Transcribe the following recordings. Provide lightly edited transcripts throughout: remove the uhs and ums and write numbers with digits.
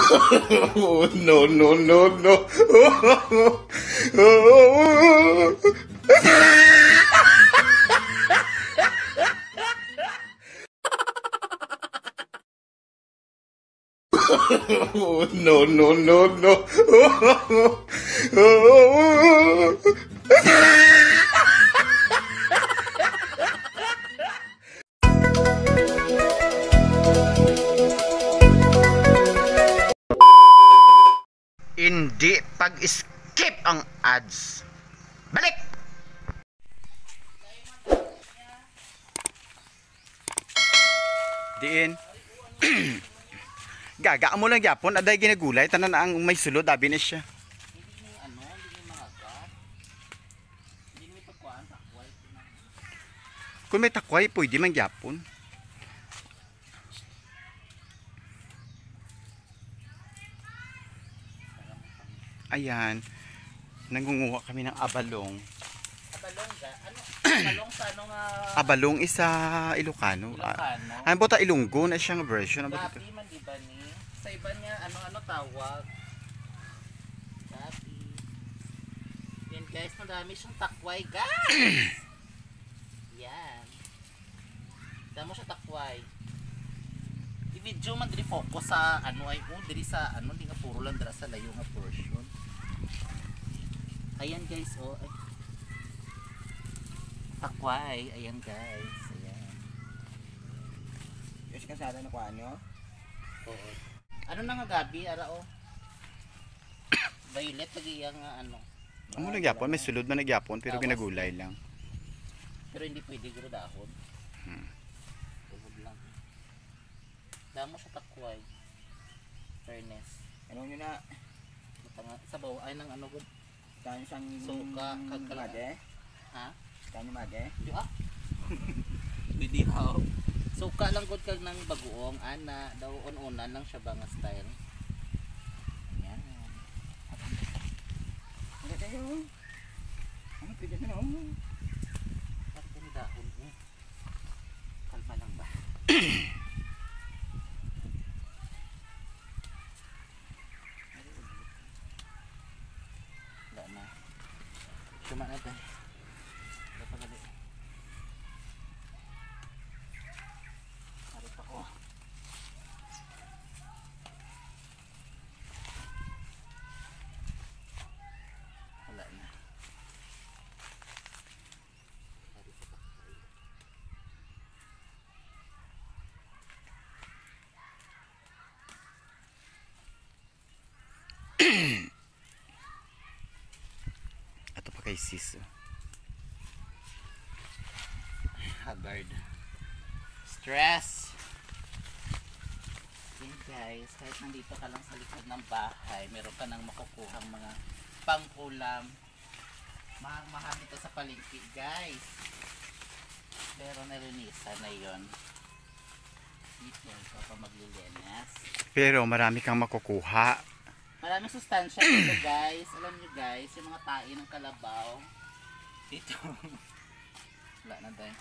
No, no, no, no. No, no, no, no. Hindi pag-skip ang ads. Balik! Diin. Gaga mo lang yapon, aday ginagulay, tanan ang may sulod, abi na siya. Kung may takway, pwede man yapon. Ayan, nangunguha kami ng abalong. Abalong ga? Ano? Abalong sa ano nga? Abalong isa Ilocano. Ilocano? Ano ba ta Ilonggo na siyang version? Gabi man diba ni? Sa iba niya, ano tawag? Gabi. Yan guys, madami siyang takway guys! Yan. Damo siya takway. I-video man diri focus sa ano ay diri sa ano, di nga puro lang dira sa layo nga portion. Ayan guys, oh. Ay. Takway, ayan guys. Ayan. Yes, kasada na ko ano? Oo. Ano na nga gabi, ara oh. Violet lagi yang ano. Amo nagyapon, may sulod na nagyapon pero Tawas ginagulay lang. Pero hindi pwede guro dahon. Tugod lang. Damo sa takway. Fairness. Ano nyo na? Sa bawa ay nang ano gud. Kanya siyang Suka, made? Ha? Kanya made? Di ah. Pwede how. Suka lang gud kag nang bagoong ana daw unan lang siya ba nga style. Yan. Ano tayo? Ano pwede na no? Bakit ni dahon eh? Kalma lang ba? Wala na. Cuma natin. Wala pa gali. Hari pa ko. Wala na. Hari pa pa. Ato pa kay sis. Haggard. Stress. Yan guys, kahit nandito ka lang sa likod ng bahay, meron ka nang makukuhang mga pangkulam. Mahal ito sa palengke guys. Pero nalinisan na yon. Dito ka pa maglilinis. Pero marami kang makukuha. Maraming sustansya dito guys. Alam nyo guys, yung mga tae ng kalabaw. Dito. Wala na dahil.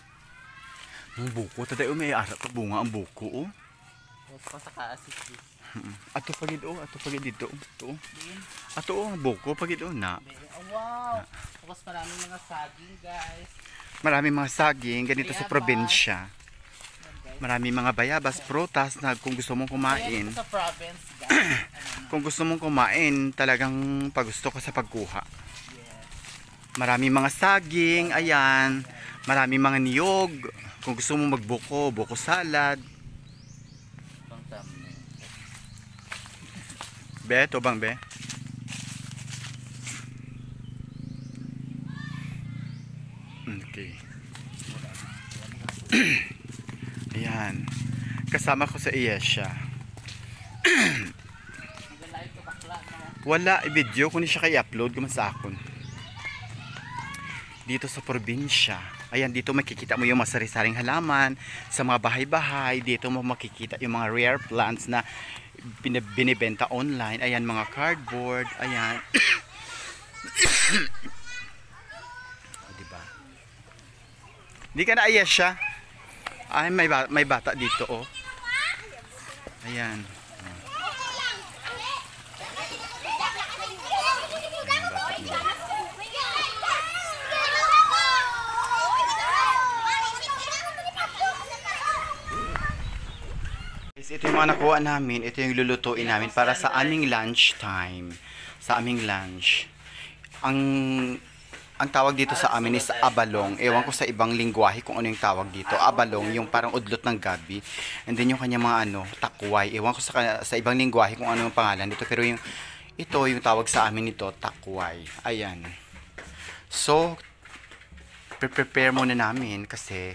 Ang buko, taday may ara pa bunga ang buko oh. Tapos pa sa kaasis. Ato pagid oh, ato pagid dito. Ito. Din. Ato oh, ang buko pagid oh na. Oh, wow. Tapos maraming mga saging guys. Marami mga saging ganito sa Bayabas. probinsya. Marami mga bayabas, prutas na kung gusto mong kumain. Sa province guys. Kung gusto mong kumain, talagang pagusto ka sa pagkuha. Marami mga saging, ayan. Marami mga niyog. Kung gusto mong magbuko, buko salad. Pang thumbnail. Be, to bang be? Okay. Ayan. Kasama ko sa Iyesha. Nag-live ka bakla no? Wala i-video kung siya kay upload kung sa akon. Dito sa probinsya. Ayan, dito makikita mo yung masari-saring halaman sa mga bahay-bahay. Dito mo makikita yung mga rare plants na binibenta online. Ayan, mga cardboard. Ayan. Diba? Hindi ka na ayes siya. Ay, may bata dito, oh. Ayan. mga nakuha namin, ito yung lulutuin namin para sa aming lunch time. Sa aming lunch. Ang tawag dito sa amin is abalong. Ewan ko sa ibang lingwahe kung ano yung tawag dito. Abalong, yung parang udlot ng gabi. And then yung kanya mga takway. Ewan ko sa ibang lingwahe kung ano yung pangalan dito. Pero ito yung tawag sa amin nito, takway. Ayan. So, prepare muna namin kasi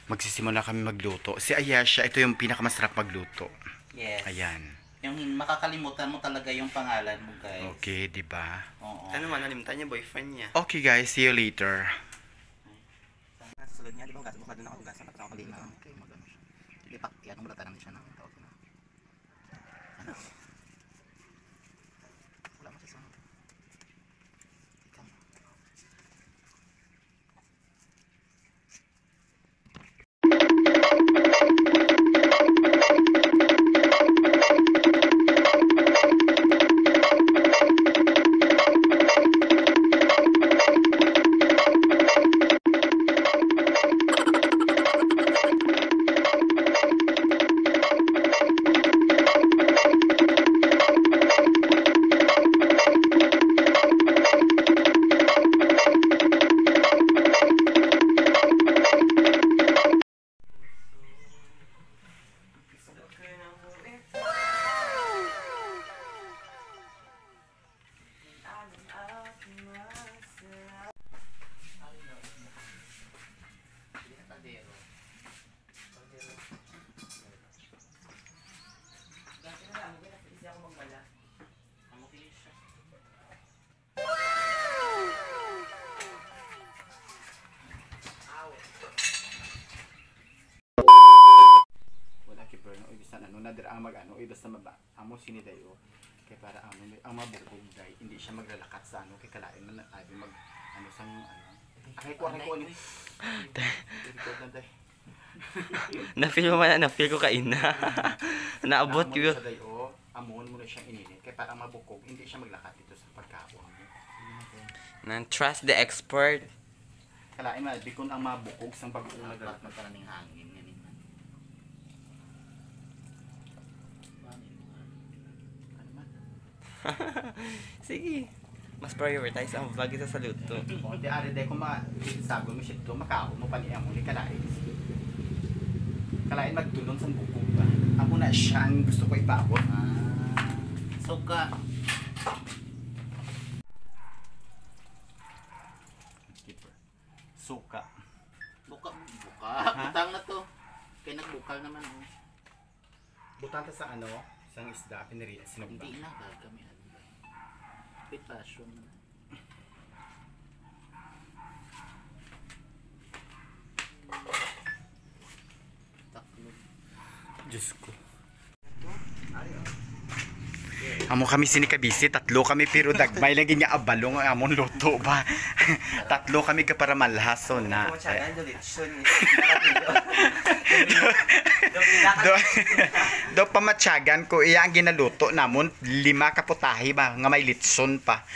magsisimula kami magluto. Si Ayesha, ito yung pinakamasarap magluto. Yes. Ayan. Yung makakalimutan mo talaga yung pangalan mo, guys. Okay, di ba? Oo. Ano man, nalimutan niya boyfriend niya. Okay guys, see you later. Susunod niya, di ba? Hugasan mo ka doon ako hugasan at ako Hindi dito. na. Okay, magano siya. Hindi pa, yan ang balatan namin siya na. Tawag na. Ano? Wala mo siya sa... Ikaw. Wala kay Berno, ibig sa nadir ang ibig sa amo sinidayo. Kaya para ang mabukog day, hindi siya maglalakat sa kay kalain man ay sang Aray ko ni. Na-feel mo man, na-feel ko kain na. Naabot ko. Amon mo na siyang ininit. Kaya para mabukog, hindi siya maglakat dito sa pagkawang. Trust the expert. Kalain man, bikon ang mabukog sang bagong Naglalat naglakat. man ka ng hangin. Ganun man. Ano man? Sige. Mas prioritize ang vlog sa luto. Di ari day kung sago mo siya ito, makao mo pa niya mo ni kalain. Kalain magdulong sa bukog ba? Ako na siya ang gusto ko ipaabot. Suka. Suka. Buka. Butang na to. Kaya nagbukal naman. Oh. Butang sa isang isda, piniriyan, sinugba. Hindi na gagamihan. With passion. Taklo. Diyos ko. Amo kami sinikabisi, tatlo kami pero dagmay lagi niya abalong amon luto ba. Tatlo kami ka para malhaso na. Do pamatyagan ko iya ang ginaluto namon 5 kaputahi ba nga may litson pa.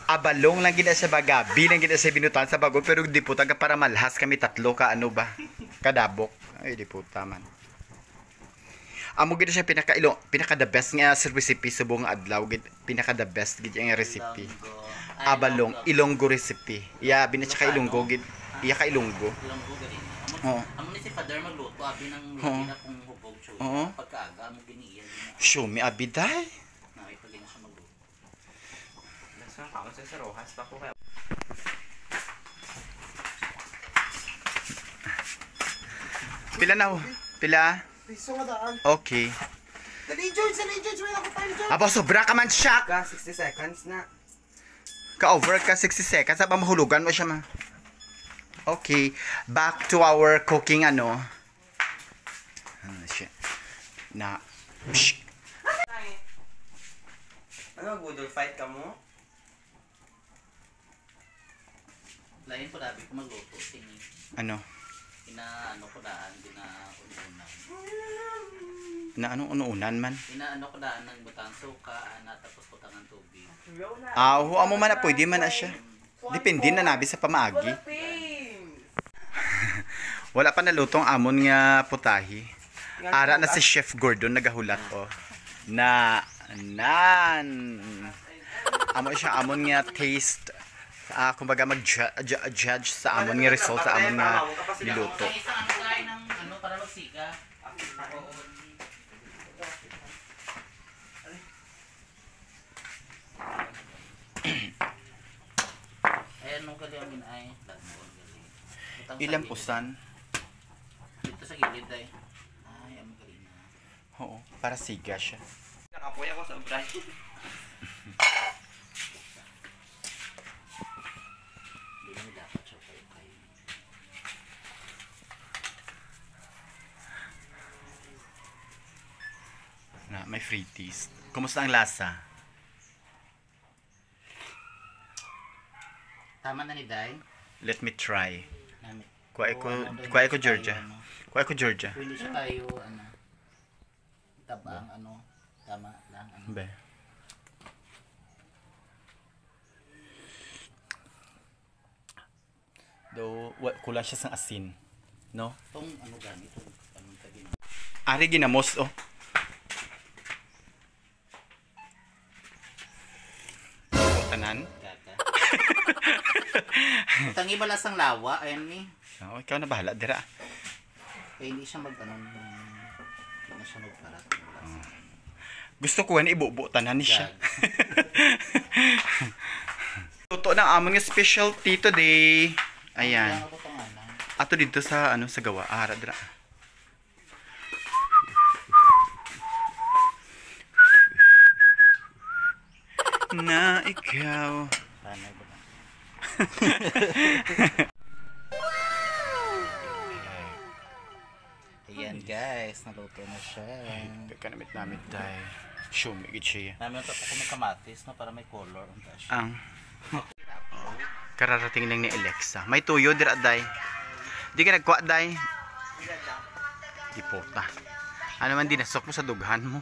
Abalong lang gina sa bagabi lang gina sa binutan sa bago pero di puta ka para malhas kami tatlo ka ba. Kadabok. Ay di puta man. Amo gid siya pinaka the best nga sa recipe sa buong adlaw gid pinaka the best gid nga recipe. Abalong Ilonggo recipe. Iya binatsa ka Ilonggo gid. Iya ka Ilonggo. Ilonggo gani. Oo. Amo ni si Father magluto abi nang gina kung hubog chulo. Oo. Pagkaaga mo giniiyan. Shumi abiday. Na ito gina siya magluto. Nasaan ka sa Rojas pa ko kaya. Pila na ho? Pila? Piso nga daan. Okay. Dali, George! Wala ko tayo, George! Aba sobra ka man shock. Ka 60 seconds na. Ka-over ka 60 seconds. Aba mahulugan mo siya ma. Okay. Back to our cooking shit. Na. Psh. Ano, budol fight ka mo? Lain po dabi ko magluto. Tingin. Ano? Ko daan, ununan. Na anong unuunan man? Ko daan ng butang suka, tapos butang ng tubig. Amo man na pwede man na siya. Depende na nabi sa pamaagi. Wala pa nalutong amon nga putahi. Ara na si Chef Gordon nagahulat oh. Amo siya amon nga taste kumbaga mag-judge sa amon nga result sa amon nga niluto. Ang isang ano guys ng ano para magsiga. Oo. Ayan nung kaliangin ay Ilang pusan? Dito sa gilid ay. Ay, ang galing na. Oo, para siga siya. Nakapoy ako sa brand. Hindi naman dapat siya kayo. Na may frities. Kumusta ang lasa? Tama na ni Day. Let me try. Namit. Kuha ko Hindi Georgia. siya tayo, ano. Kuha ko Georgia. Kung hindi siya tayo, ano, tabang, ano, tama lang, ano. Be. Kulang siya sa asin. No? Itong, ano ganito, itong, anong tagin. Ari ginamos oh. Tanan. Gaga. Tangi ba lasang lawa, ayan ni. Oh, ikaw na bahala dira. Kaya hindi siya mag, ano, hindi na siya magparat. Gusto ko ni ibubo tanan ni siya. Gag. Luto ng amon nga specialty today. Ayan. Kaya ako itong ano. Ato dito sa ano sa gawa. Ara dira. Na ikaw. Paano ba lang? Ayan guys, naluto na siya. Teka namit dahil. Shumigit siya. Namin ito ako may kamatis no, para may color. Ang kararating lang ni Alexa. May tuyo dira day. Di ka nagkuha day. Di puta. Ano man dinasok mo sa dughan mo.